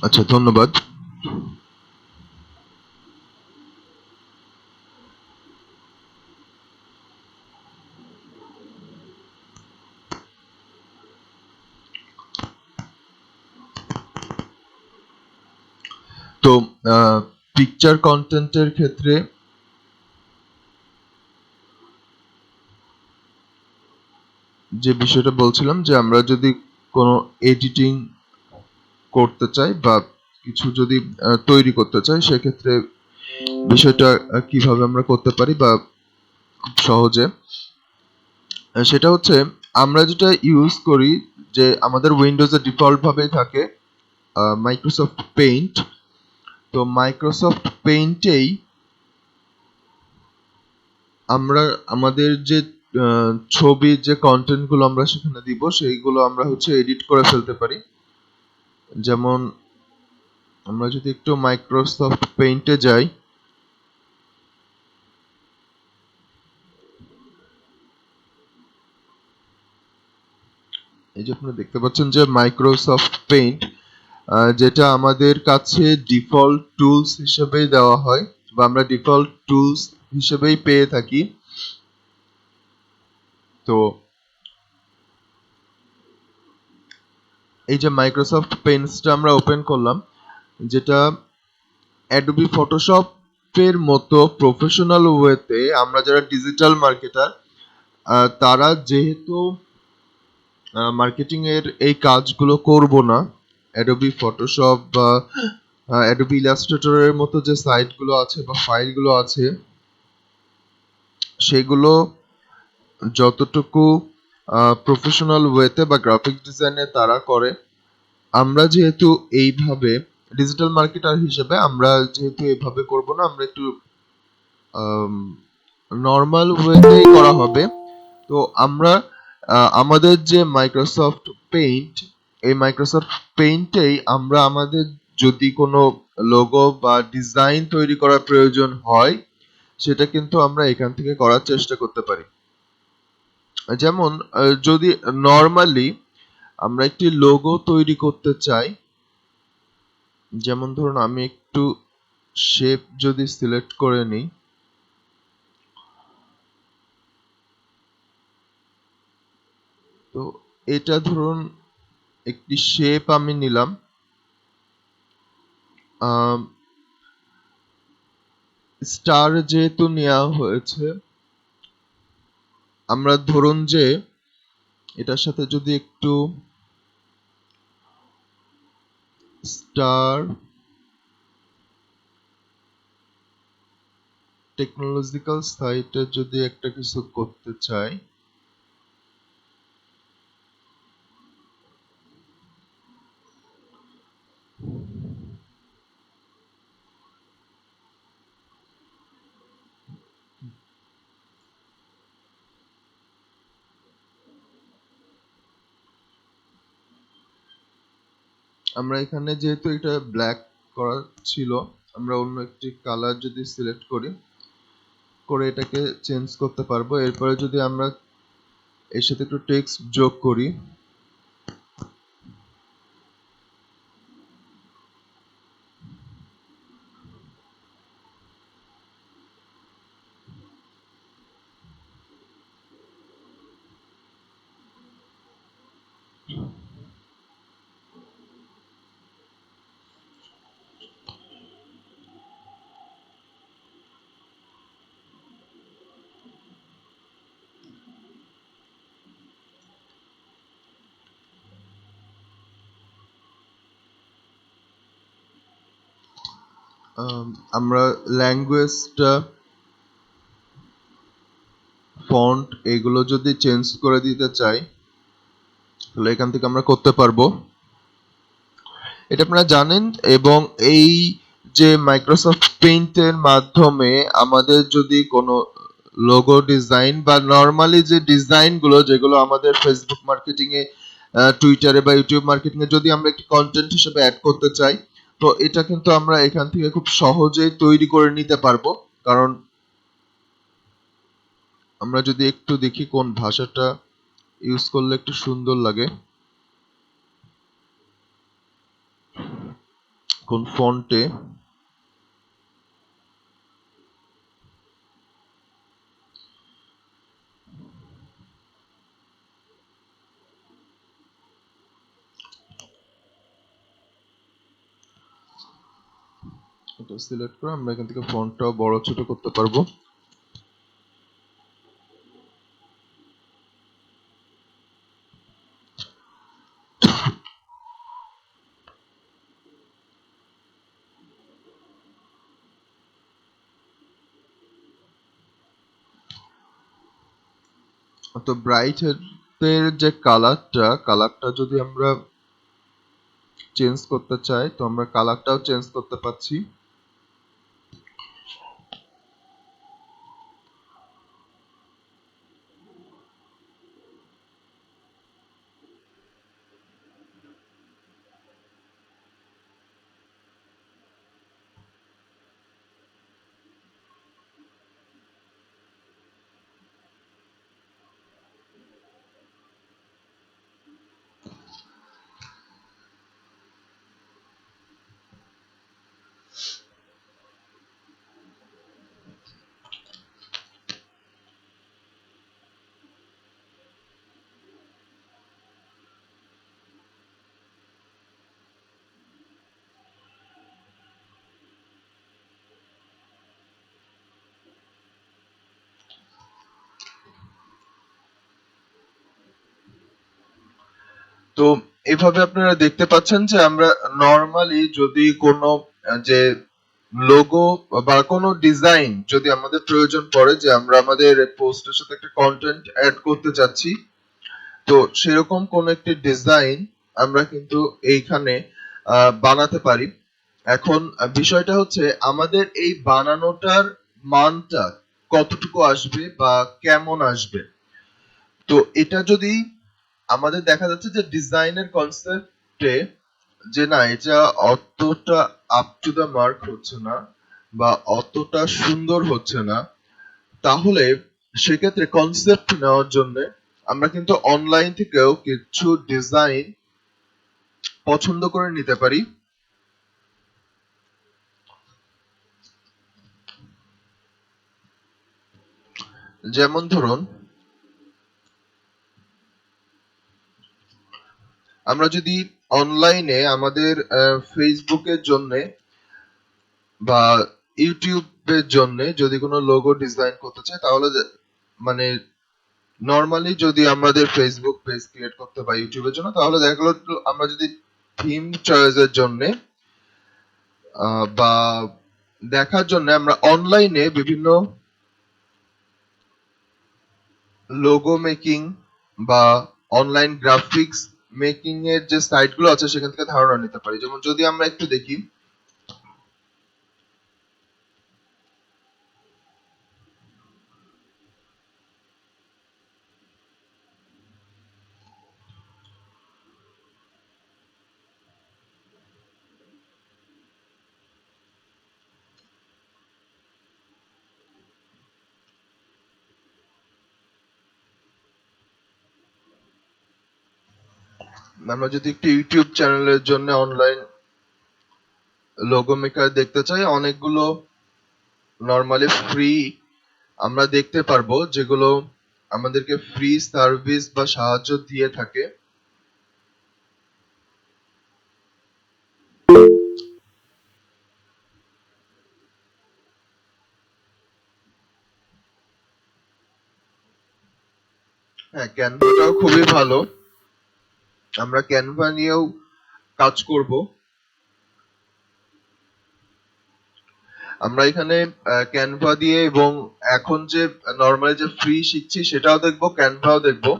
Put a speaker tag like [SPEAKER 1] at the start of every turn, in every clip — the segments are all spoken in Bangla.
[SPEAKER 1] আচ্ছা, ধন্যবাদ। তো পিকচার কন্টেন্টের ক্ষেত্রে যে বিষয়টা বলছিলাম যে আমরা যদি কোনো এডিটিং করতে চাই বা কিছু যদি তৈরি করতে চাই, সেক্ষেত্রে বিষয়টা কিভাবে আমরা করতে পারি বা খুব সহজে, সেটা হচ্ছে আমরা যেটা ইউজ করি, যে আমাদের উইন্ডোজে ডিফল্ট ভাবেই থাকে মাইক্রোসফট পেইন্ট। তো মাইক্রোসফট পেইন্টেই আমরা আমাদের যে ছবির যে কন্টেন্ট গুলো আমরা সেখানে দিব, সেইগুলো আমরা হচ্ছে এডিট করে ফেলতে পারি। যেমন আমরা যদি একটু মাইক্রোসফট পেইন্টে যাই, এই যে আপনারা দেখতে পাচ্ছেন যে মাইক্রোসফট পেইন্ট, যেটা আমাদের কাছে ডিফল্ট টুলস হিসেবেই দেওয়া হয় বা আমরা ডিফল্ট টুলস হিসেবেই পেয়ে থাকি। তো এই যে মাইক্রোসফট পেইন্টসটা আমরা ওপেন করলাম, যেটা অ্যাডোবি ফটোশপের মতো প্রফেশনাল ওয়েতে আমরা যারা ডিজিটাল মার্কেটার, তারা যেহেতু মার্কেটিং এর এই কাজগুলো করব না, অ্যাডোবি ফটোশপ বা অ্যাডোবি ইলাস্ট্রেটরের মতো যে সাইটগুলো আছে বা ফাইলগুলো আছে, সেগুলো যতটুকু প্রফেশনাল ওয়েতে বা গ্রাফিক ডিজাইনে তারা করে, আমরা যেহেতু এইভাবে ডিজিটাল মার্কেটার হিসেবে আমরা যেহেতু এইভাবে করব না, আমরা একটু নর্মাল ওয়েতেই করা হবে। তো আমরা আমাদের যে মাইক্রোসফট পেইন্ট, এই মাইক্রোসফট পেইন্টেই আমরা আমাদের যদি কোনো লোগো বা ডিজাইন তৈরি করার প্রয়োজন হয়, সেটা কিন্তু আমরা এখান থেকে করার চেষ্টা করতে পারি। যেমন যদি নর্মালি আমরা একটি লোগো তৈরি করতে চাই, যেমন ধরুন আমি একটু শেপ যদি সিলেক্ট করে নিই, তো এটা ধরুন একটি শেপ আমি নিলাম। স্টার যেহেতু নেওয়া হয়েছে, আমরা ধরুন যে এটার সাথে যদি একটু স্টার টেকনোলজিক্যাল সাইটে যদি একটা কিছু করতে চাই, আমরা এখানে যেহেতু এটা ব্ল্যাক করা ছিল, আমরা অন্য একটি কালার যদি সিলেক্ট করি, করে এটাকে চেঞ্জ করতে পারবো। এরপরে যদি আমরা এর সাথে একটু টেক্সট যোগ করি, আমরা ল্যাঙ্গুয়েজটা, ফন্ট, এগুলো যদি চেঞ্জ করে দিতে চাই, তাহলে এখান থেকে আমরা করতে পারবো। এটা আপনারা জানেন। এবং এই যে মাইক্রোসফট পেইন্টের মাধ্যমে আমাদের যদি কোনো লোগো ডিজাইন বা নর্মালি যে ডিজাইনগুলো যেগুলো আমাদের ফেসবুক মার্কেটিং এ, টুইটারে বা ইউটিউব মার্কেটিং এ যদি আমরা একটি কন্টেন্ট হিসেবে অ্যাড করতে চাই, তো এটা কিন্তু আমরা এখান থেকে খুব সহজেই তৈরি করে নিতে পারবো। কারণ আমরা যদি একটু দেখি কোন ভাষাটা ইউজ করলে একটু সুন্দর লাগে। কোন ফন্টে এটা সিলেক্ট করে আমরা এখান থেকে ফন্টটাও বড় ছোট করতে পারবো। তো ব্রাইট হেডের যে কালারটা যদি আমরা চেঞ্জ করতে চাই তো আমরা কালারটাও চেঞ্জ করতে পারছি। তো এভাবে আপনারা দেখতে পাচ্ছেন যে আমরা নরমালি যদি কোনো যে লোগো বা কোনো ডিজাইন যদি আমাদের প্রয়োজন পড়ে যে আমরা আমাদের পোস্টের সাথে একটা কন্টেন্ট অ্যাড করতে চাচ্ছি, তো সেরকম কোন একটি ডিজাইন আমরা কিন্তু এইখানে বানাতে পারি। এখন বিষয়টা হচ্ছে আমাদের এই বানানোটার মানটা কতটুকু আসবে বা কেমন আসবে। তো এটা যদি আমাদের দেখা যাচ্ছে যে ডিজাইনের কনসেপ্টে যে না এটা অতটা আপ টু দা মার্ক হচ্ছে না বা অতটা সুন্দর হচ্ছে না, তাহলে সেক্ষেত্রে কনসেপ্ট নেওয়ার জন্য আমরা কিন্তু অনলাইন থেকেও কিছু ডিজাইন পছন্দ করে নিতে পারি। যেমন ধরুন আমরা যদি অনলাইনে আমাদের ফেসবুকের জন্য বা ইউটিউবের জন্য যদি কোনো লোগো ডিজাইন করতে চাই, তাহলে মানে নরমালি যদি আমাদের ফেসবুক পেজ ক্রিয়েট করতে বা ইউটিউবের জন্য, তাহলে দেখা গেলো আমরা যদি থিম চয়েসের জন্য বা দেখার জন্য আমরা অনলাইনে বিভিন্ন লোগো মেকিং বা অনলাইন গ্রাফিক্স মেকিং এর যে সাইট গুলো আছে সেখান থেকে ধারণা নিতে পারি। যেমন যদি আমরা একটু দেখি, আমরা যদি একটি ইউটিউব চ্যানেলের জন্য অনলাইন লোগো মেকার দেখতে চাই, অনেকগুলো নরমালি ফ্রি আমরা দেখতে পারবো যেগুলো আমাদেরকে ফ্রি সার্ভিস বা সাহায্য দিয়ে থাকে। হ্যাঁ, ক্যানভাটাও খুবই ভালো, আমরা ক্যানভা নিয়েও কাজ করব। আমরা এখানে ক্যানভা দিয়ে এবং এখন যে নরমালি যে ফ্রি শিখছি সেটাও দেখবো, ক্যানভাও দেখবো।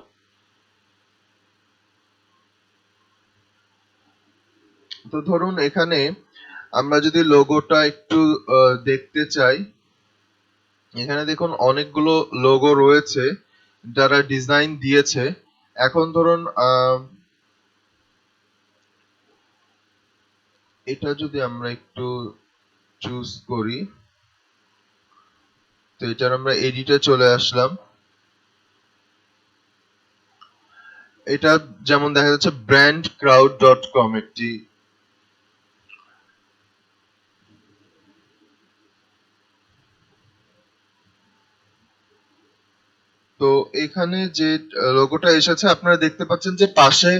[SPEAKER 1] তো ধরুন এখানে আমরা যদি লোগোটা একটু দেখতে চাই, এখানে দেখুন অনেকগুলো লোগো রয়েছে যারা ডিজাইন দিয়েছে। এখন ধরুন এটা যদি আমরা একটু চুজ করি, তো এটার আমরা এডিটে চলে আসলাম। এটা যেমন দেখা যাচ্ছে brandcrowd.com একটি তো এখানে যে লোগোটা এসেছে আপনারা দেখতে পাচ্ছেন যে পাশে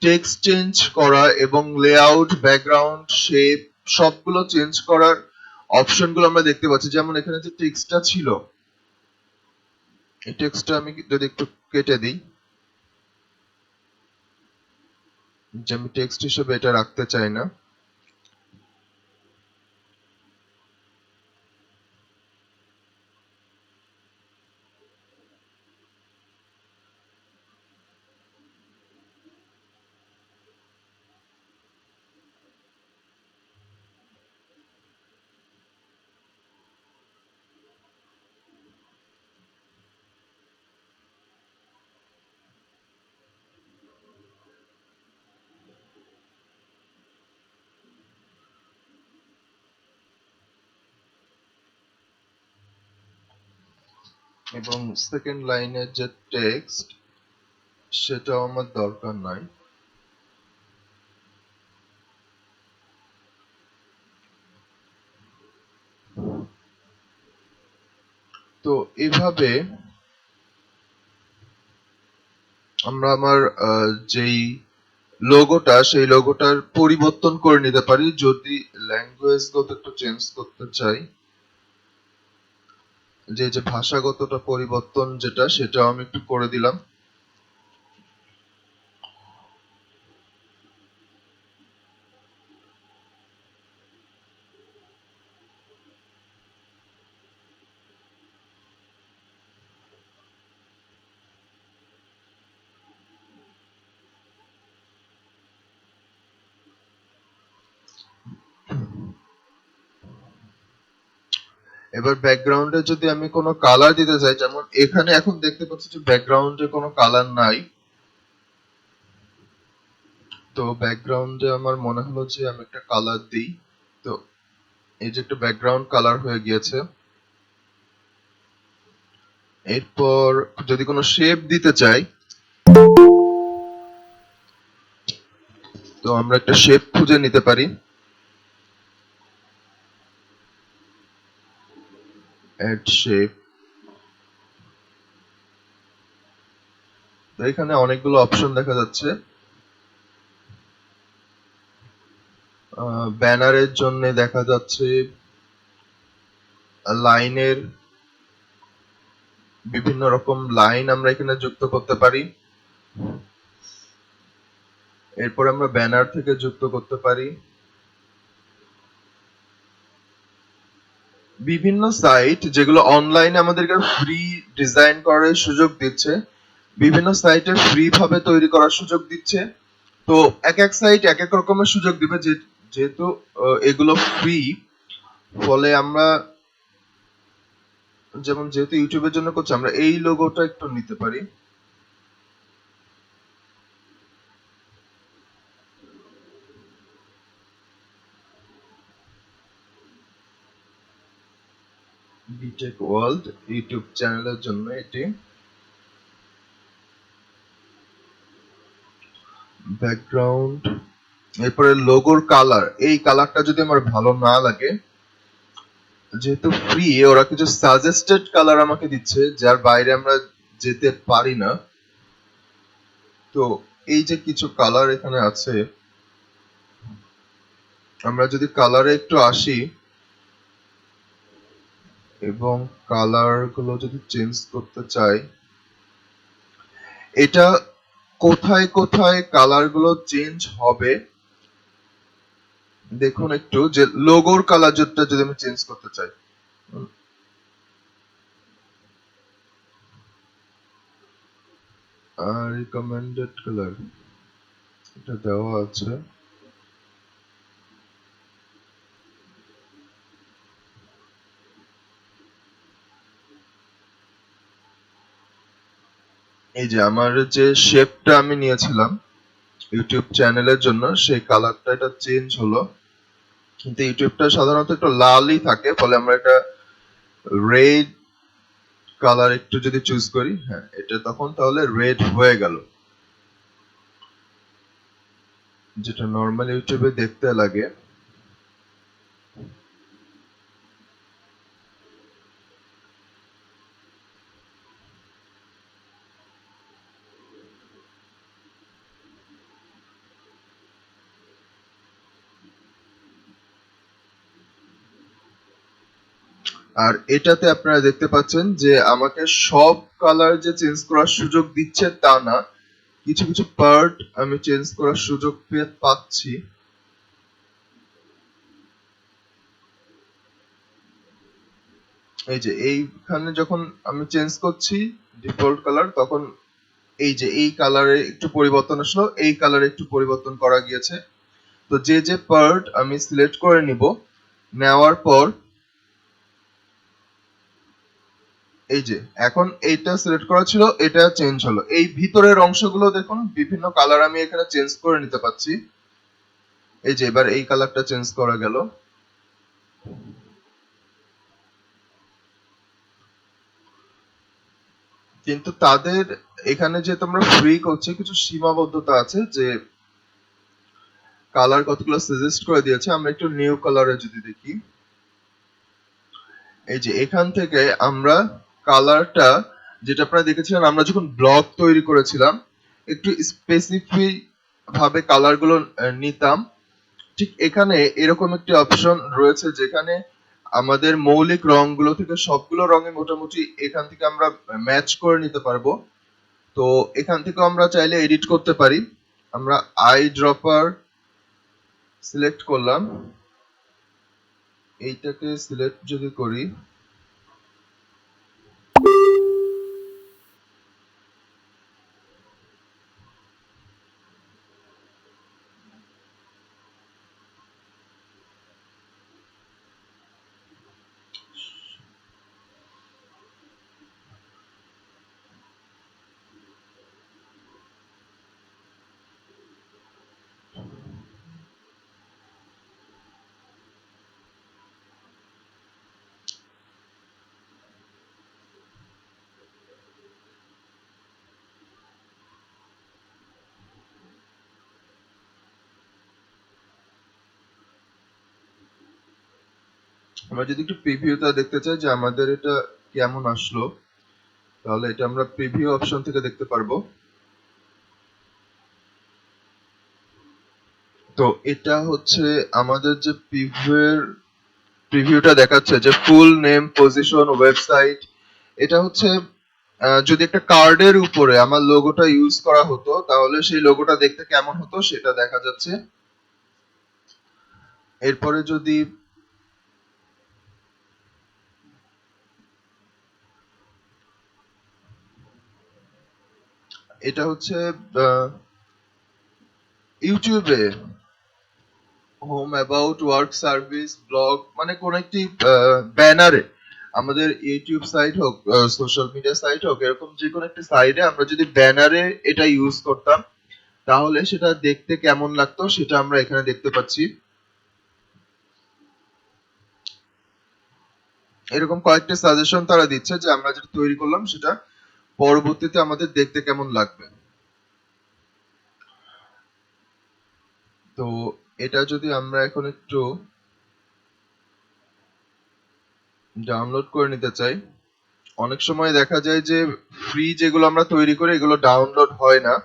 [SPEAKER 1] টেক্সট চেঞ্জ করা এবং লেআউট, ব্যাকগ্রাউন্ড, শেপ সবগুলো চেঞ্জ করার অপশনগুলো আমরা দেখতে পাচ্ছি। যেমন এখানে যে টেক্সটটা ছিল, এই টেক্সটটা আমি যদি একটু কেটে দিই, যে আমি টেক্সট হিসেবে এটা রাখতে চাই না। এবং সেকেন্ড লাইনের যে টেক্সট সেটাও আমার দরকার নাই। তো এভাবে আমরা আমার যেই লোগোটা সেই লোগোটার পরিবর্তন করে নিতে পারি যদি ল্যাঙ্গুয়েজ গত একটু চেঞ্জ করতে চাই। যে ভাষাগতটা পরিবর্তন যেটা সেটাও আমি একটু করে দিলাম। এবার ব্যাকগ্রাউন্ডে যদি আমি কোনো কালার দিতে চাই, যেমন এখানে এখন দেখতে পাচ্ছি যে ব্যাকগ্রাউন্ডে কোনো কালার নাই। তো ব্যাকগ্রাউন্ডে আমার মনে হলো যে আমি একটা কালার দিই। তো এই যে একটা ব্যাকগ্রাউন্ড কালার হয়ে গিয়েছে। এরপর যদি কোনো শেপ দিতে চাই, তো আমরা একটা শেপ খুঁজে নিতে পারি। Add shape. তো এখানে অনেকগুলো অপশন দেখা যাচ্ছে। ব্যানারের জন্য দেখা যাচ্ছে লাইনের বিভিন্ন রকম লাইন আমরা এখানে যুক্ত করতে পারি। এরপর আমরা ব্যানার থেকে যুক্ত করতে পারি। বিভিন্ন সাইট যেগুলো অনলাইনে আমাদেরকে ফ্রি ডিজাইন করার সুযোগ দিচ্ছে, বিভিন্ন সাইটে ফ্রি ভাবে তৈরি করার সুযোগ দিচ্ছে। তো এক এক সাইট এক এক রকমের সুযোগ দিবে, যেহেতু এগুলো ফ্রি, ফলে আমরা যেহেতু ইউটিউবের জন্য করছি আমরা এই লোগোটা একটু নিতে পারি। বিটেক ওয়ার্ল্ড ইউটিউব চ্যানেলের জন্য এটি। ব্যাকগ্রাউন্ড, এরপরে লোগোর কালার, এই কালারটা যদি আমার ভালো না লাগে, যেহেতু ফ্রি ওরা কিছু সাজেস্টেড কালার আমাকে দিচ্ছে যার বাইরে আমরা যেতে পারি না। তো এই যে কিছু কালার এখানে আছে, আমরা যদি কালারে একটু আসি এবং কালার গুলো যদি চেঞ্জ করতে চাই, এটা কোথায় কোথায় কালার গুলো চেঞ্জ হবে দেখুন একটু, যে লোগোর কালার যদি আমি চেঞ্জ করতে চাই, রিকমেন্ডেড কালার এটা দেওয়া আছে। এই যে আমার যে শেপটা আমি নিয়েছিলাম ইউটিউব চ্যানেলের জন্য সেই কালারটা এটা চেঞ্জ হলো, কিন্তু ইউটিউবটা সাধারণত একটু লালই থাকে, ফলে আমরা এটা রেড কালার একটু যদি চুজ করি, হ্যাঁ এটা তখন তাহলে রেড হয়ে গেল, যেটা নর্মাল ইউটিউবে দেখতে লাগে। আর এটাতে আপনারা দেখতে পাচ্ছেন যে আমাকে সব কালার যে চেঞ্জ করার সুযোগ দিচ্ছে তা না, কিছু কিছু পার্ট আমি চেঞ্জ করার সুযোগ পাচ্ছি। এই যে এইখানে যখন আমি চেঞ্জ করছি ডিফল্ট কালার, তখন এই যে এই কালারে একটু পরিবর্তন আসলো, এই কালারে একটু পরিবর্তন করা গিয়েছে। তো যে যে পার্ট আমি সিলেক্ট করে নিব, নেওয়ার পর এই যে এখন এইটা সিলেক্ট করা ছিল, এটা চেঞ্জ হলো। এই ভিতরের অংশগুলো দেখুন বিভিন্ন কালার আমি এখানে চেঞ্জ করে নিতে পারছি। এই যে এবার এই কালারটা চেঞ্জ করা গেল। কিন্তু তাদের এখানে যে তোমরা ফ্রি করছে কিছু সীমাবদ্ধতা আছে, যে কালার কতগুলো সাজেস্ট করে দিয়েছে। আমরা একটু নিউ কালারে যদি দেখি, এই যে এখান থেকে আমরা কালারটা, যেটা আপনারা দেখেছিলেন আমরা যখন ব্লগ তৈরি করেছিলাম, একটু স্পেসিফিক ভাবে কালার গুলো নিতাম, ঠিক এখানে এরকম একটি অপশন রয়েছে যেখানে আমাদের মৌলিক রংগুলো থেকে সবগুলো রঙে মোটামুটি এখান থেকে আমরা ম্যাচ করে নিতে পারবো। তো এখান থেকে আমরা চাইলে এডিট করতে পারি। আমরা আই ড্রপার সিলেক্ট করলাম, এইটাকে সিলেক্ট যদি করি, আমরা যদি একটু প্রিভিউটা দেখতে চাই যে আমাদের এটা কেমন আসলো, তাহলে এটা আমরা প্রিভিউ অপশন থেকে দেখতে পারবো। তো এটা হচ্ছে আমাদের যে প্রিভিউটা দেখাচ্ছে যে ফুল নেম, পজিশন, ওয়েবসাইট। এটা হচ্ছে যদি একটা কার্ডের উপরে আমার লোগোটা ইউজ করা হতো তাহলে সেই লোগোটা দেখতে কেমন হতো সেটা দেখা যাচ্ছে। এরপরে যদি এটা হচ্ছে ইউটিউবে home, about, work, service, blog, মানে কোন একটি ব্যানারে, আমাদের ইউটিউব সাইট হোক, সোশ্যাল মিডিয়া সাইট হোক, এরকম যে কোনো একটি সাইটে আমরা যদি ব্যানারে এটা ইউজ করতাম তাহলে সেটা দেখতে কেমন লাগতো সেটা আমরা এখানে দেখতে পাচ্ছি। এরকম কয়েকটা সাজেশন তারা দিচ্ছে যে আমরা যেটা তৈরি করলাম সেটা পরবর্তীতে আমাদের দেখতে কেমন লাগবে। তো এটা যদি আমরা এখন একটু ডাউনলোড করে নিতে চাই, অনেক সময় দেখা যায় যে ফ্রি যেগুলো আমরা তৈরি করি এগুলো ডাউনলোড হয় না,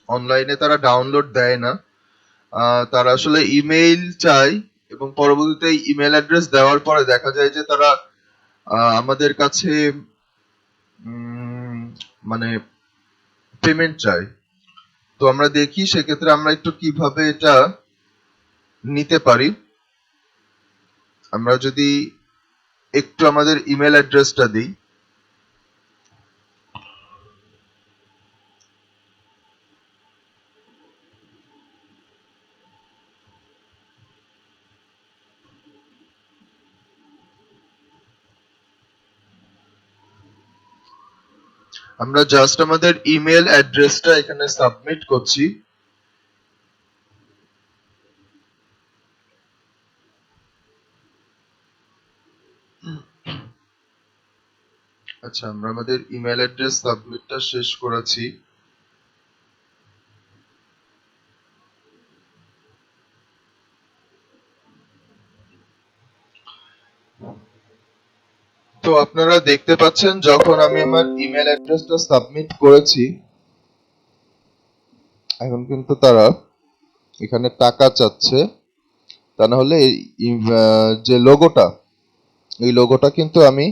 [SPEAKER 1] অনলাইনে তারা ডাউনলোড দেয় না। তারা আসলে ইমেইল চায় এবং পরবর্তীতে ইমেল অ্যাড্রেস দেওয়ার পরে দেখা যায় যে তারা আমাদের কাছে মানে পেমেন্ট চায়। তো আমরা দেখি সেক্ষেত্রে আমরা একটু কিভাবে এটা নিতে পারি। আমরা যদি একটু আমাদের ইমেল অ্যাড্রেসটা দিই, আমরা জাস্ট আমাদের ইমেল অ্যাড্রেসটা এখানে সাবমিট করছি। আচ্ছা, আমরা আমাদের ইমেল অ্যাড্রেস সাবমিটটা শেষ করেছি। তো আপনারা দেখতে পাচ্ছেন যখন আমি আমার ইমেল অ্যাড্রেসটা সাবমিট করেছি, এখন কিন্তু তারা এখানে টাকা চাচ্ছে। তা না হলে যে লোগোটা, এই লোগোটা কিন্তু আমি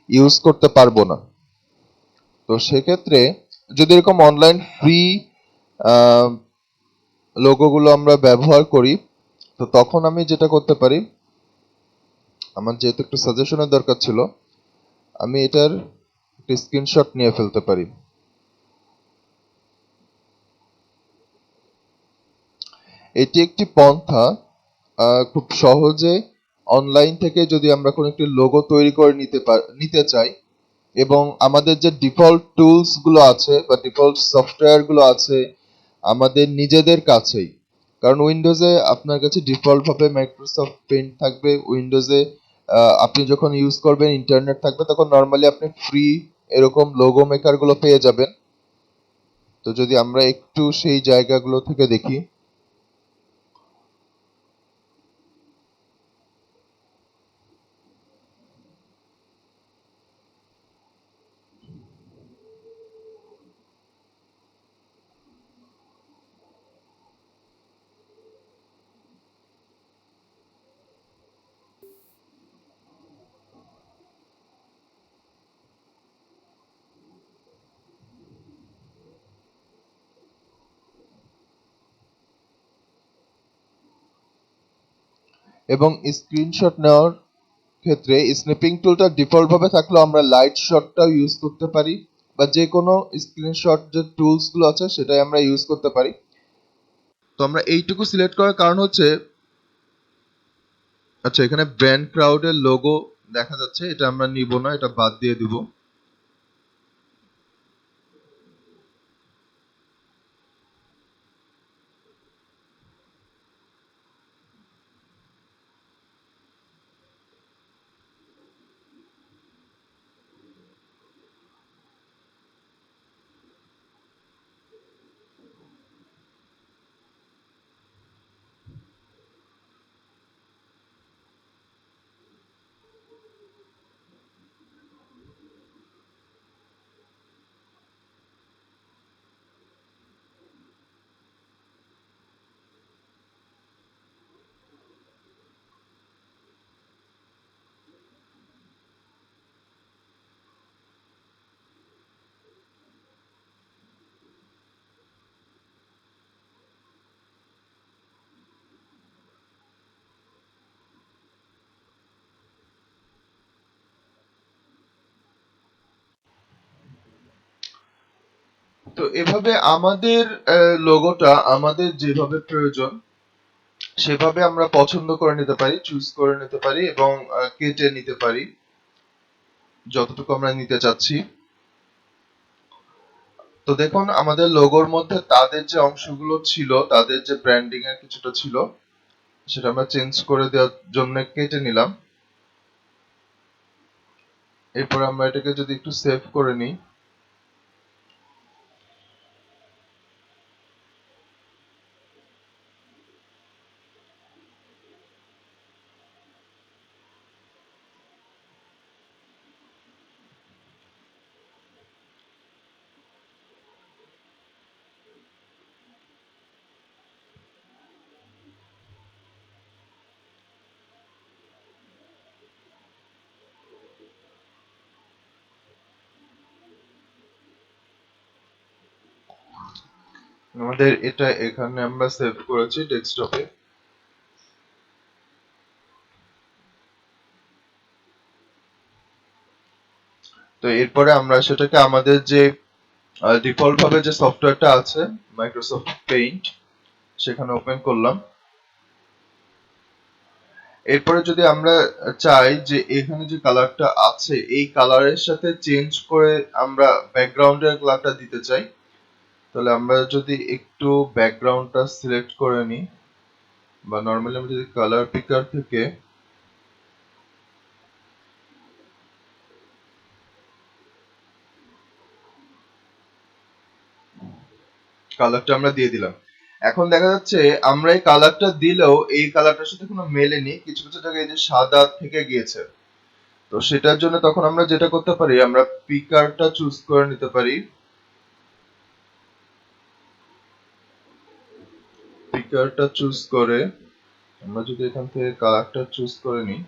[SPEAKER 1] ইউজ করতে পারবো না। তো সেক্ষেত্রে যদি এরকম অনলাইন ফ্রি লোগোগুলো আমরা ব্যবহার করি, তো তখন আমি যেটা করতে পারি, আমার যেহেতু একটু সাজেশনের দরকার ছিল, আমি এটার একটা স্ক্রিনশট নিয়ে ফেলতে পারি। এটি একটি পন্থা, খুব সহজে অনলাইন থেকে যদি আমরা কোনো একটি লোগো তৈরি করে নিতে চাই, এবং আমাদের যে ডিফল্ট টুলস গুলো আছে বা ডিফল্ট সফটওয়্যার গুলো আছে আমাদের নিজেদের কাছেই, কারণ উইন্ডোজে আপনার কাছে ডিফল্ট ভাবে মাইক্রোসফট পেইন্ট থাকবে। উইন্ডোজে আপনি যখন ইউজ করবেন, ইন্টারনেট থাকবে, তখন নর্মালি আপনি ফ্রি এরকম লোগো মেকার গুলো পেয়ে যাবেন। তো যদি আমরা একটু সেই জায়গাগুলো থেকে দেখি, এবং স্ক্রিনশট নেওয়ার ক্ষেত্রে স্ন্যাপিং টুলটা ডিফল্ট ভাবে থাকলেও আমরা লাইট শটটাও ইউজ করতে পারি, বা যে কোনো স্ক্রিনশট যে টুলস গুলো আছে সেটাই আমরা ইউজ করতে পারি। তো আমরা এইটুকু সিলেক্ট করার কারণ হচ্ছে, আচ্ছা এখানে ব্র্যান্ড ক্রাউডের লোগো দেখা যাচ্ছে, এটা আমরা নিব না, এটা বাদ দিয়ে দিব। তো এভাবে আমাদের লোগোটা আমাদের যেভাবে প্রয়োজন সেভাবে আমরা পছন্দ করে নিতে পারি, চুজ করে নিতে পারি, এবং কেটে নিতে পারি যতটুকু আমরা নিতে চাচ্ছি। তো দেখুন আমাদের লোগোর মধ্যে তাদের যে অংশগুলো ছিল, তাদের যে ব্র্যান্ডিং এর কিছুটা ছিল, সেটা আমরা চেঞ্জ করে দেওয়ার জন্য কেটে নিলাম। এরপর আমরা এটাকে যদি একটু সেভ করে নিই, আমাদের এটা এখানে আমরা সেভ করেছি ডেস্কটপে। তো এরপরে আমরা সেটাকে আমাদের যে ডিফল্ট ভাবে যে সফটওয়্যারটা আছে মাইক্রোসফট পেইন্ট, সেখানে ওপেন করলাম। এরপরে যদি আমরা চাই যে এখানে যে কালারটা আছে এই কালারের সাথে চেঞ্জ করে আমরা ব্যাকগ্রাউন্ডের কালারটা দিতে চাই, তাহলে আমরা যদি একটু ব্যাকগ্রাউন্ডটা সিলেক্ট করে নিই, বা নর্মালি আমরা যদি কালার পিকার থেকে কালারটা আমরা দিয়ে দিলাম। এখন দেখা যাচ্ছে আমরা এই কালারটা দিলেও এই কালারটার সাথে কোনো মেলেনি, কিছু কিছু জায়গায় এই যে সাদা থেকে গিয়েছে। তো সেটার জন্য তখন আমরা যেটা করতে পারি, আমরা পিকারটা চুজ করে নিতে পারি। পিকারটা চুজ করে আমরা যদি এখান থেকে কালারটা চুজ করে নিই,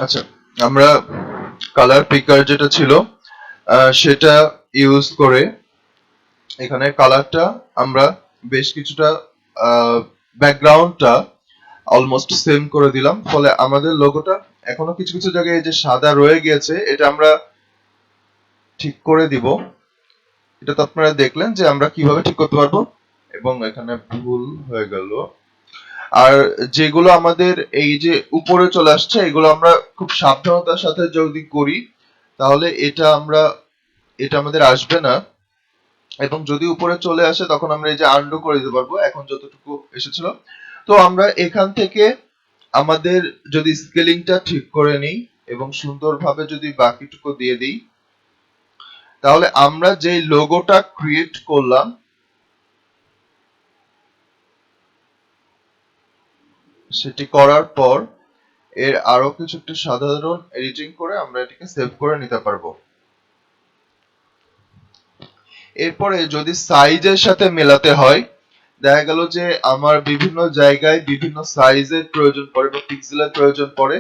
[SPEAKER 1] আচ্ছা, আমরা কালার পিকার যেটা ছিল সেটা ইউজ করে এখানে কালারটা আমরা বেশ কিছুটা ব্যাকগ্রাউন্ডটা অলমোস্ট সেম করে দিলাম, ফলে আমাদের লোগোটা এখনো কিছু কিছু জায়গায় এই যে সাদা রয়ে গিয়েছে এটা আমরা ঠিক করে দিব। এটা তো আপনারা দেখলেন যে আমরা কিভাবে ঠিক করতে পারবো, এবং এখানে ভুল হয়ে গেল। আর যেগুলো আমাদের এই যে উপরে চলে আসছে এগুলো আমরা খুব সাবধানতার সাথে যদি করি তাহলে এটা আমাদের আসবে না, এবং যদি উপরে চলে আসে তখন আমরা এই যে আনডু করে দিতে পারবো এখন যতটুকু এসেছিল। তো আমরা এখান থেকে আমাদের যদি স্কেলিংটা ঠিক করে নিই এবং সুন্দরভাবে যদি বাকিটুকু দিয়ে দিই, তাহলে আমরা যে লোগোটা ক্রিয়েট করলাম সেটি করার পর এর আরো কিছু একটু সাধারণ এডিটিং করে আমরা এটাকে সেভ করে নিতে পারবো। এরপরে যদি সাইজের সাথে মেলাতে হয়, দেখা গেল যে আমার বিভিন্ন জায়গায় বিভিন্ন সাইজের প্রয়োজন পড়ে বা পিক্সেলের প্রয়োজন পড়ে,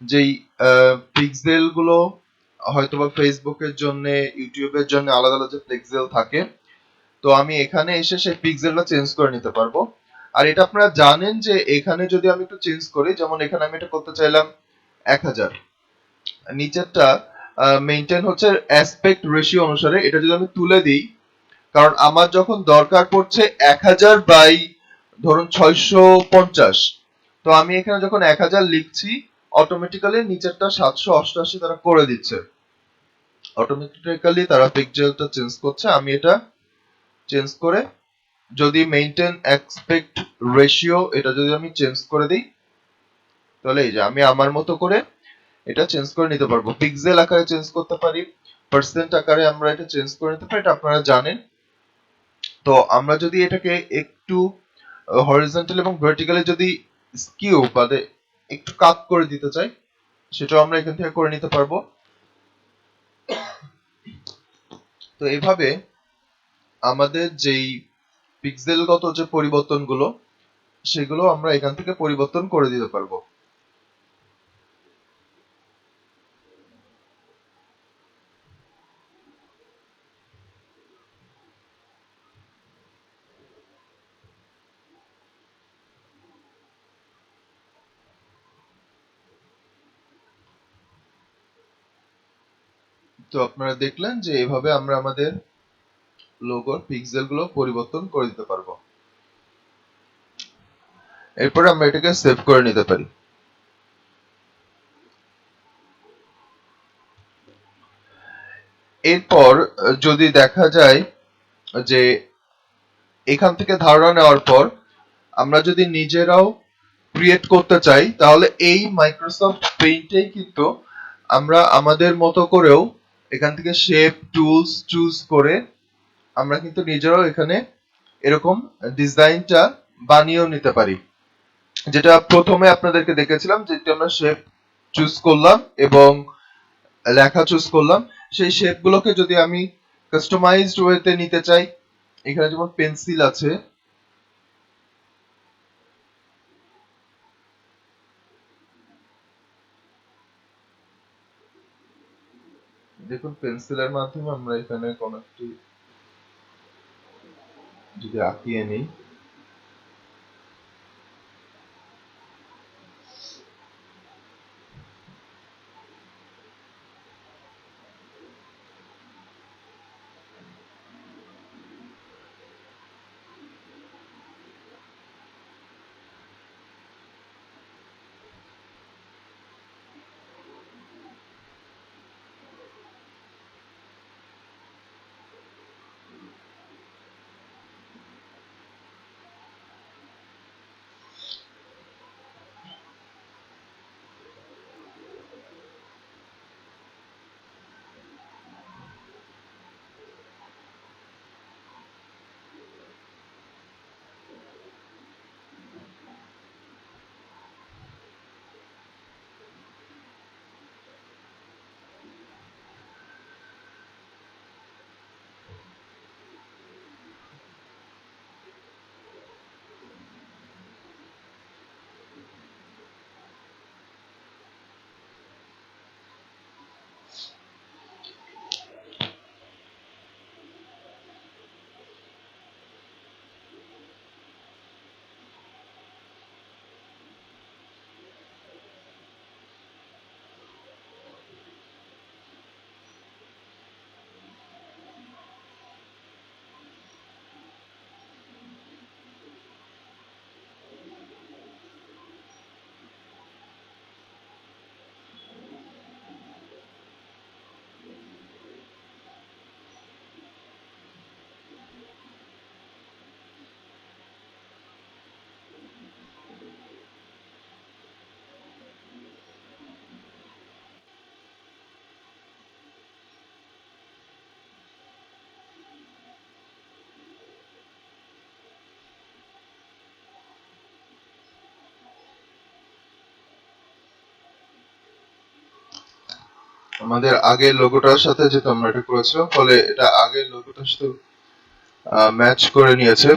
[SPEAKER 1] যেই পিক্সেল গুলো হয়তোবা ফেসবুকের জন্য ইউটিউবের জন্য আলাদা আলাদা পিক্সেল থাকে, তো আমি এখানে এসে সেই পিক্সেলটা চেঞ্জ করে নিতে পারবো। আর এটা আপনারা জানেন যে এখানে যদি আমি একটু চেঞ্জ করি, যেমন এখানে আমি এটা করতে চাইলাম 1000, নিচেরটা মেইনটেইন হচ্ছে অ্যাসপেক্ট রেশিও অনুসারে, এটা যদি আমি তুলে দিই, কারণ আমার যখন দরকার পড়ছে 1000 বাই ধরুন 650, তো আমি এখানে যখন 1000 লিখছি অটোমেটিক্যালি নিচেরটা 788 তারা করে দিচ্ছে, অটোমেটিক্যালি তারা পিক্সেলটা চেঞ্জ করছে। আমি এটা চেঞ্জ করে যদি মেইনটেইন অ্যাসপেক্ট রেশিও এটা যদি আমি চেঞ্জ করে দিই, তাহলে এই যে আমি আমার মতো করে এটা চেঞ্জ করে নিতে পারবো। পিক্সেল আকারে চেঞ্জ করতে পারি, পার্সেন্ট আকারে আমরা এটা চেঞ্জ করে নিতে পারি, এটা আপনারা জানেন। তো আমরা যদি এটাকে একটু হরিজন্টাল এবং ভার্টিক্যালি যদি স্কিউ বাদে একটু কাট করে দিতে চাই, সেটাও আমরা এখান থেকে করে নিতে পারবো। তো এইভাবে আমাদের যেই পিক্সেলগত যে পরিবর্তনগুলো সেগুলো আমরা এখান থেকে পরিবর্তন করে দিতে পারবো। তো আপনারা দেখলেন যে এভাবে আমরা আমাদের লোগোর পিক্সেল গুলো পরিবর্তন করে দিতে পারবো। এরপরে আমরা এটাকে সেভ করে নিতে পারি। এরপর যদি দেখা যায় যে এখান থেকে ধারণা নেওয়ার পর আমরা যদি নিজেরাও ক্রিয়েট করতে চাই, তাহলে এই মাইক্রোসফট পেইন্টেই কিন্তু আমরা আমাদের মতো করেও এখান থেকে শেপ টুলস চুজ করে আমরা কিন্তু নিজেরাও এখানে এরকম ডিজাইনটা বানিয়েও নিতে পারি। যেটা প্রথমে আপনাদেরকে দেখেছিলাম, যেটা আমরা শেপ চুজ করলাম এবং লেখা চুজ করলাম, সেই শেপ গুলোকে যদি আমি কাস্টমাইজড ওয়েতে নিতে চাই, এখানে যেমন পেন্সিল আছে, দেখুন পেন্সিলের মাধ্যমে আমরা এখানে কোন একটি যদি আঁকিয়ে নিই, আমাদের আগের লোগোটার সাথে যেটা আমরা এটা করেছিলাম, ফলে এটা আগের লোগোটার সাথে ম্যাচ করে নিয়েছে।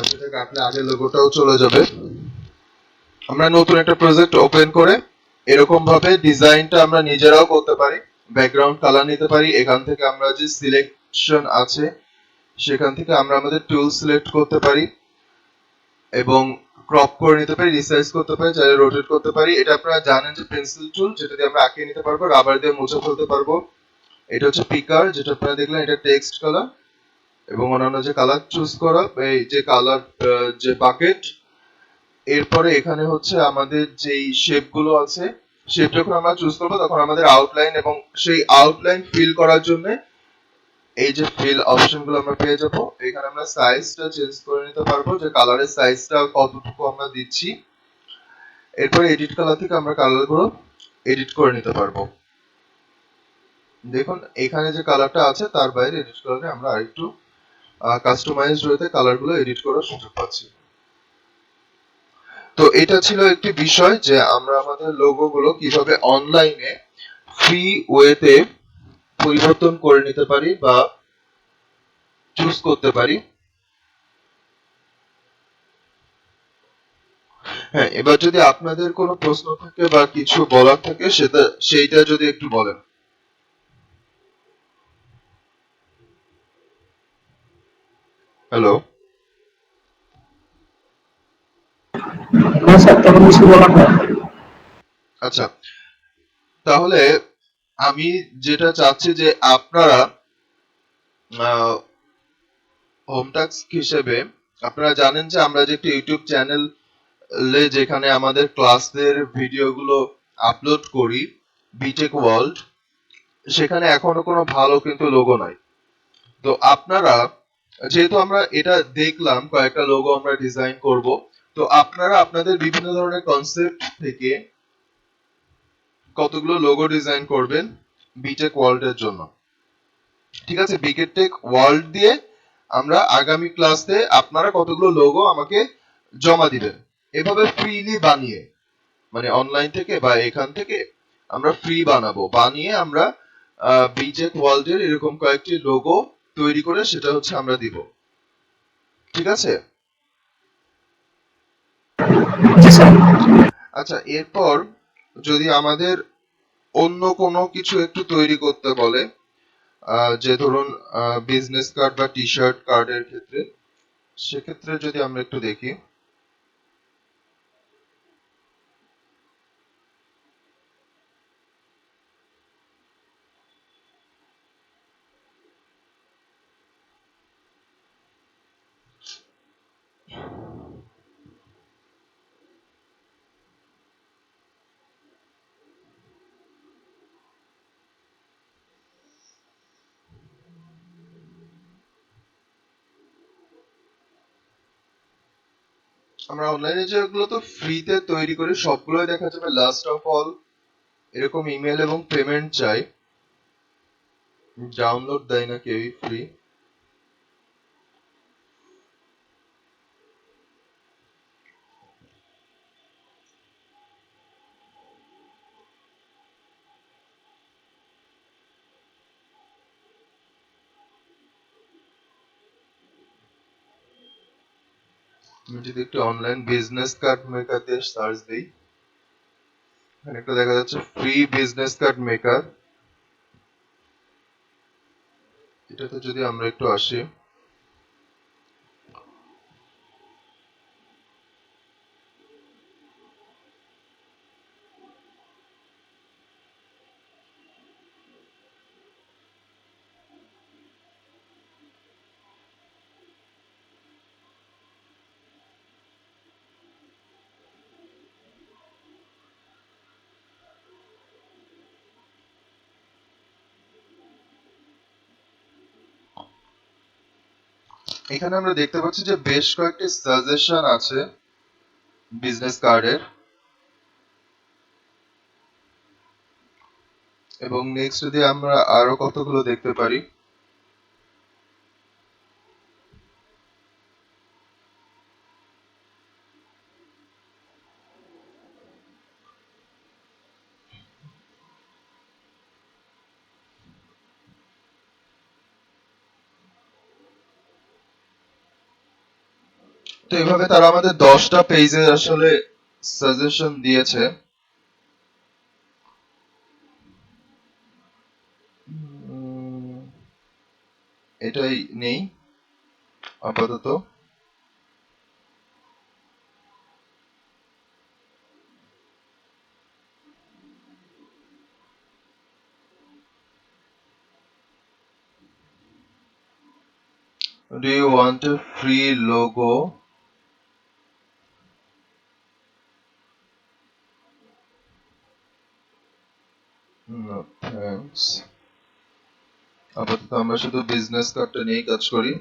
[SPEAKER 1] সেটা কাটলে আগের লোগোটাও চলে যাবে। আমরা নতুন একটা প্রজেক্ট ওপেন করে এরকম ভাবে ডিজাইনটা আমরা নিজেরাও করতে পারি। ব্যাকগ্রাউন্ড কালার নিতে পারি, এখান থেকে আমরা যে সিলেকশন আছে সেখান থেকে আমরা আমাদের টুল সিলেক্ট করতে পারি এবং ক্রপ করে নিতে পারি, রিসাইজ করতে পারি, চাইলে রোটেট করতে পারি। এটা আপনারা জানেন যে পেন্সিল টুল, যেটা দিয়ে আমরা আঁকিয়ে নিতে পারবো, রাবার দিয়ে মুছে ফেলতে পারবো। এটা হচ্ছে পিকার, যেটা আপনারা দেখলেন, এটা টেক্সট কালার এবং অন্যান্য যে কালার চুজ করা, এই যে কালার যে বাকেট। এরপরে এখানে হচ্ছে আমাদের যেই শেপ গুলো আছে, শেপ যখন আমরা চুজ করবো তখন আমাদের আউটলাইন, এবং সেই আউটলাইন ফিল করার জন্য এই যে ফিল অপশন গুলো আমরা পেয়ে যাবো। এখানে আমরা সাইজটা চেঞ্জ করে নিতে পারবো, যে কালারের সাইজটা কতটুকু আমরা দিচ্ছি। এরপরে এডিট কালার থেকে আমরা কালার গুলো এডিট করে নিতে পারবো। দেখুন এখানে যে কালারটা আছে তার বাইরে এডিট কালারে আমরা আরেকটু কাস্টমাইজড ওয়েতে কালারগুলো এডিট করার সুযোগ পাচ্ছি। তো এটা ছিল একটি বিষয় যে আমরা আমাদের লোগোগুলো কিভাবে অনলাইনে ফ্রি ওয়েতে পরিবর্তন করে নিতে পারি বা চুজ করতে পারি। হ্যাঁ, এবার যদি আপনাদের কোনো প্রশ্ন থাকে বা কিছু বলার থাকে সেইটা যদি একটু বলেন। হ্যালো। আচ্ছা, তাহলে আমি যেটা চাচ্ছি যে আপনারা হোম টাস্ক হিসেবে, আপনারা জানেন যে আমরা যে একটা ইউটিউব চ্যানেল যেখানে আমাদের ক্লাসের ভিডিওগুলো আপলোড করি, বিটেক ওয়ার্ল্ড, সেখানে এখনো কোনো ভালো কিন্তু লোগো নাই। তো আপনারা, যেহেতু আমরা এটা দেখলাম কয়েকটা লোগো আমরা ডিজাইন করব, তো আপনারা আপনাদের বিভিন্ন ধরনের কনসেপ্ট থেকে কতগুলো লোগো ডিজাইন করবেন বিটেক ওয়ার্ল্ড এর জন্য। ঠিক আছে, বিটেক ওয়ার্ল্ড দিয়ে আমরা আগামী ক্লাসে আপনারা কতগুলো লোগো আমাকে জমা দিবেন, এভাবে ফ্রিলি বানিয়ে, মানে অনলাইন থেকে বা এখান থেকে আমরা ফ্রি বানাবো, বানিয়ে আমরা বিটেক ওয়ার্ল্ড এর এরকম কয়েকটি লোগো তৈরি করে সেটা হচ্ছে আমরা দিব। ঠিক আছে? আচ্ছা, এরপর যদি আমাদের অন্য কোনো কিছু একটু তৈরি করতে বলে, যে ধরুন বিজনেস কার্ড বা টি শার্ট কার্ডের ক্ষেত্রে, সেক্ষেত্রে যদি আমরা একটু দেখি। আমরা অনলাইনে যেগুলো তো ফ্রিতে তৈরি করি সবগুলোই দেখা যাবে লাস্ট অফ অল এরকম ইমেল এবং পেমেন্ট চাই, ডাউনলোড দেয় না কেউই ফ্রি। আমি যদি একটু অনলাইন বিজনেস কার্ড মেকার দিয়ে সার্চ দিই, এখানে একটা দেখা যাচ্ছে ফ্রি বিজনেস কার্ড মেকার। এটাতে যদি আমরা একটু আসি, এখানে আমরা দেখতে পাচ্ছি যে বেশ কয়েকটি সাজেশন আছে বিজনেস কার্ডের, এবং নেক্সট যদি আমরা আরো কতগুলো দেখতে পারি। তো এইভাবে তারা আমাদের 10টা পেজে আসলে সাজেশন দিয়েছে। এটাই নেই আপাতত। Do you want a free logo? No, thanks. আপাতত আমরা শুধু বিজনেস কার্ডটা নিয়েই কাজ করি।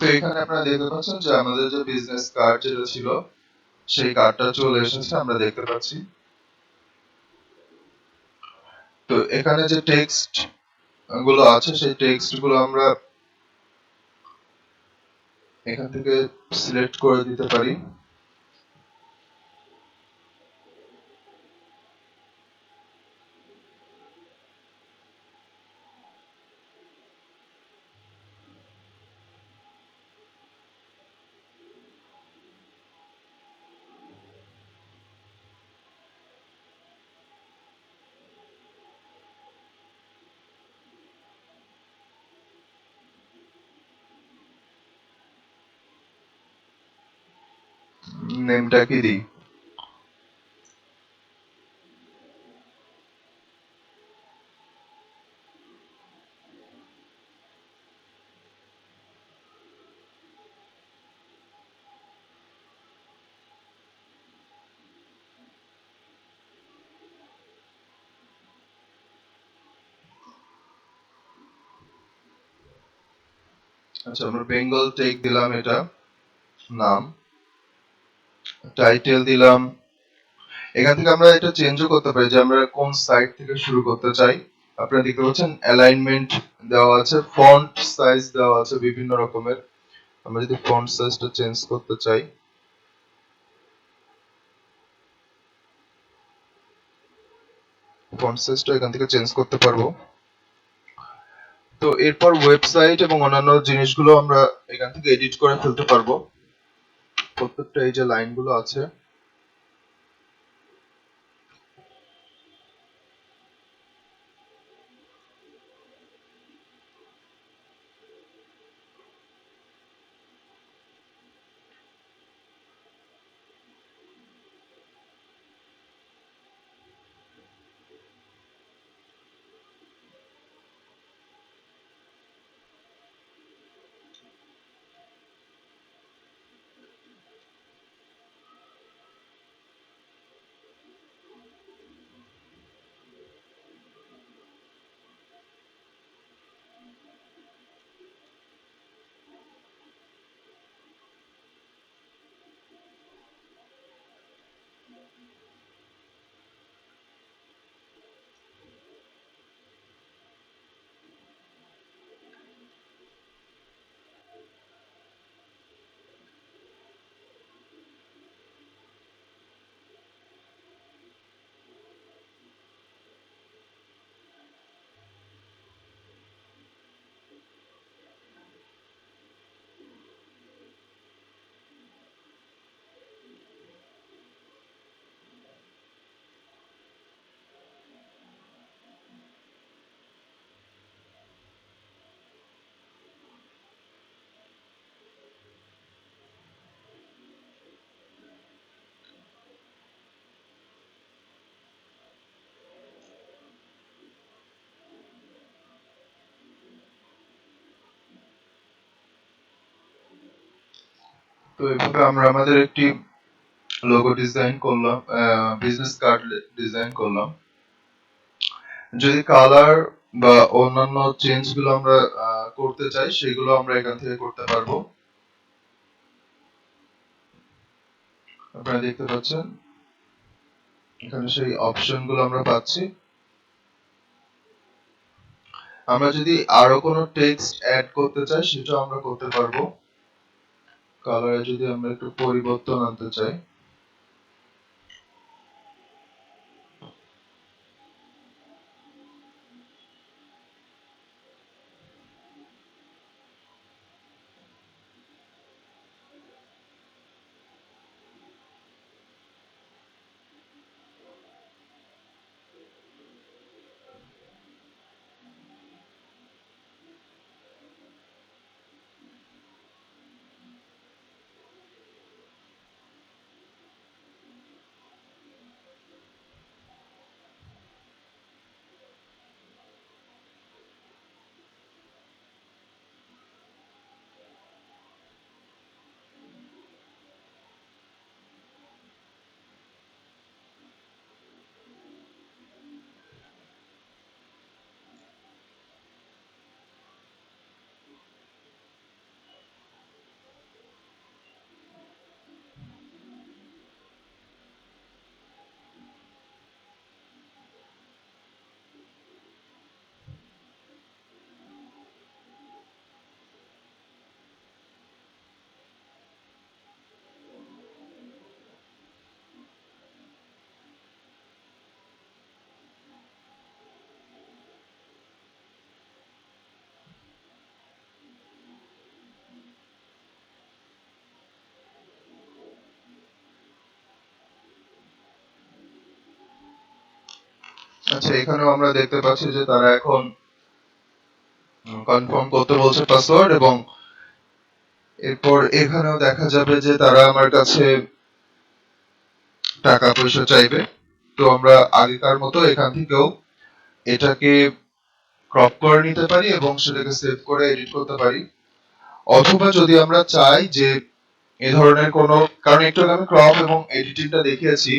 [SPEAKER 1] তো এখানে আপনারা দেখতে পাচ্ছেন যে আমাদের যে বিজনেস কার্ড যেটা ছিল সেই কার্ডটা চলে এসেছে, আমরা দেখতে পাচ্ছি। তো এখানে যে টেক্সট গুলো আছে সেই টেক্সট গুলো আমরা এখান থেকে সিলেক্ট করে দিতে পারি। নেমটা কি দিই? আচ্ছা, আমরা বেঙ্গল টেক দিলাম, এটা নাম। টাইটেল দিলাম। এখান থেকে আমরা এটা চেঞ্জও করতে পারি যে আমরা কোন সাইড থেকে শুরু করতে চাই। আপনারা দেখতে পাচ্ছেন অ্যালাইনমেন্ট দেওয়া আছে, ফন্ট সাইজ দেওয়া আছে বিভিন্ন রকমের। আমরা যদি ফন্ট সাইজটা চেঞ্জ করতে চাই, ফন্ট সাইজটা এখান থেকে চেঞ্জ করতে পারবো। তো এরপর ওয়েবসাইট এবং অন্যান্য জিনিসগুলো আমরা এখান থেকে এডিট করে ফেলতে পারবো। প্রত্যেকটা এই যে লাইনগুলো আছে, তো এভাবে আমরা আমাদের একটি লোগো ডিজাইন করলাম, বিজনেস কার্ড ডিজাইন করলাম। যদি কালার বা অন্যান্য চেঞ্জ গুলো আমরা করতে চাই, সেগুলো আমরা এখান থেকে করতে পারবো। আপনারা দেখতে পাচ্ছেন এখানে সেই অপশন গুলো আমরা পাচ্ছি। আমরা যদি আরো কোনো টেক্সট অ্যাড করতে চাই, সেটাও আমরা করতে পারবো। কালারে যদি আমরা একটু পরিবর্তন আনতে চাই, আচ্ছা, এখানেও আমরা দেখতে পাচ্ছি যে তারা এখন কনফার্ম করতে বলছে পাসওয়ার্ড, এবং এরপর এখানেও দেখা যাবে যে তারা আমার কাছে টাকা পয়সা চাইবে। তো আমরা আগেকার মতো এখান থেকেও এটাকে ক্রপ করে নিতে পারি এবং সেটাকে সেভ করে এডিট করতে পারি। অথবা যদি আমরা চাই যে এই ধরনের কোনো, কারণ একটু আগে আমি ক্রপ এবং এডিটিংটা দেখিয়েছি,